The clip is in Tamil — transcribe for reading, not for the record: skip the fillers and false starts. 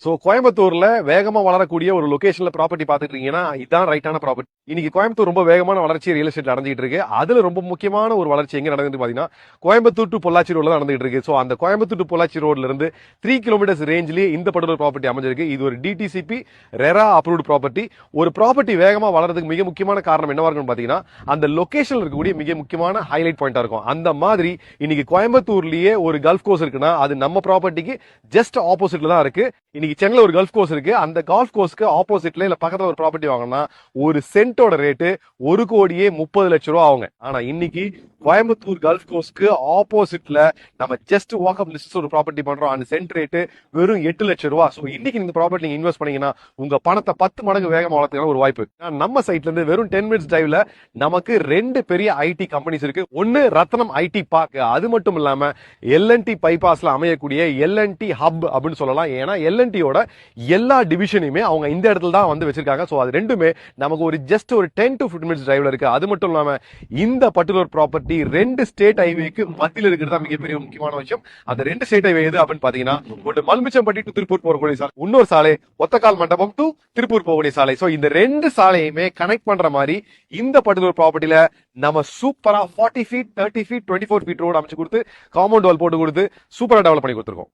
சோ கோயம்புத்தூர்ல வேகமா வளரக்கூடிய ஒரு லொகேஷன்ல ப்ராப்பர்ட்டி பாத்துட்டு இருக்கீங்கன்னா இதான் ரைட்டான ப்ராப்பர்ட்டி. இன்னைக்கு கோயம்புத்தூர் ரொம்ப வேகமான வளர்ச்சி ரியல் எஸ்டேட் நடந்துட்டு இருக்கு. அதுல ரொம்ப முக்கியமான ஒரு வளர்ச்சி எங்க நடக்குது பாத்தீங்கன்னா கோயம்புத்தூர் டு பொள்ளாச்சி ரோட்ல தான் நடந்துட்டு இருக்கு. சோ அந்த கோயம்புத்தூர் டு பொள்ளாச்சி ரோட்ல இருந்து 3 கிலோமீட்டர்ஸ் ரேஞ்சிலேயே இந்த பர்டிகுலர் ப்ராப்பர்ட்டி அமைஞ்சிருக்கு. இது ஒரு டிடிசிபி ரெரா அப்ரூவ்ட் ப்ராப்பர்ட்டி. ஒரு ப்ராப்பர்ட்டி வேகமா வளர்றதுக்கு மிக முக்கியமான காரணம் என்னவா இருக்குன்னு பாத்தீங்கன்னா அந்த லொகேஷன்ல இருக்கக்கூடிய மிக முக்கியமான ஹைலைட் பாயிண்டா இருக்கும். அந்த மாதிரி இன்னைக்கு கோயம்புத்தூர்லயே ஒரு கல்ஃப் கோர்ஸ் இருக்குன்னா அது நம்ம ப்ராப்பர்ட்டிக்கு ஜஸ்ட் ஆப்போசிட்ல தான் இருக்கு. இன்னைக்கு சென்னையில ஒரு கல்ஃப் கோர்ஸ் இருக்கு. அந்த கல்ஃப் கோர்ஸ்க்கு ஆப்போசிட்ல இல்ல பக்கத்துல ஒரு ப்ராப்பர்ட்டி வாங்கினா ஒரு சென்ட்டோட ரேட்டு 1,30,00,000 ஆகுங்க. ஆனா இன்னைக்கு கோயம்புத்தூர் கல்ஃப் கோர்ஸ்க்கு ஆப்போசிட்ல நம்ம ஜஸ்ட் வாக்அப் லிஸ்ட் ஒரு ப்ராப்பர்ட்டி பண்றோம். அந்த சென்ட் ரேட்டு வெறும் 8,00,000. சோ இன்னைக்கு இந்த ப்ராப்பர்ட்டி நீங்க இன்வெஸ்ட் பண்ணீங்கன்னா உங்க பணத்தை 10 மடங்கு வேகமா வளர்த்துக்கான ஒரு வாய்ப்பு. நம்ம சைட்ல இருந்து வெறும் 10 மினிட்ஸ் டிரைவ்ல நமக்கு 2 பெரிய ஐடி கம்பெனிஸ் இருக்கு. ஒன்னு ரத்னம் ஐடி பார்க், அது மட்டும் இல்லாம எல்என்டி பைபாஸ்ல அமையக்கூடிய எல்என்டி ஹப் அப்படின்னு சொல்லலாம். ஏன்னா எல்என்டியோட எல்லா டிவிஷனையுமே அவங்க இந்த இடத்துல தான் வந்து வச்சிருக்காங்க. சோ அது ரெண்டுமே நமக்கு ஒரு ஜஸ்ட் ஒரு 10 to 15 மினிட்ஸ் டிரைவ்ல இருக்கு. அது மட்டும் இல்லாம இந்த பர்டிகுலர் ப்ராப்பர்ட்டி 2 ஸ்டேட் ஹைவேக்கு மத்தியில இருக்கிறதா மிகப்பெரிய முக்கியமான விஷயம். அந்த 2 ஸ்டேட் ஹைவே எது அப்படின்னு பாத்தீங்கன்னா ஒன்று மல்மிச்சம்பட்டி டு திருப்பூர் போகக்கூடிய சாலை, இன்னொரு சாலை ஒத்தக்கால் மண்டபம் டு திருப்பூர் போகக்கூடிய சாலை. சோ இந்த 2 சாலையுமே கனெக்ட் பண்ற மாதிரி இந்த பர்டிகுலர் ப்ராப்பர்ட்டில நம்ம சூப்பரா 40 ஃபீட் 30 ஃபீட் 24 ஃபீட் ரோடு அமைச்சு கொடுத்து காம்பவுண்ட் வால் போட்டு கொடுத்து சூப்பரா டெவலப் பண்ணி கொடுத்துருக்கோம்.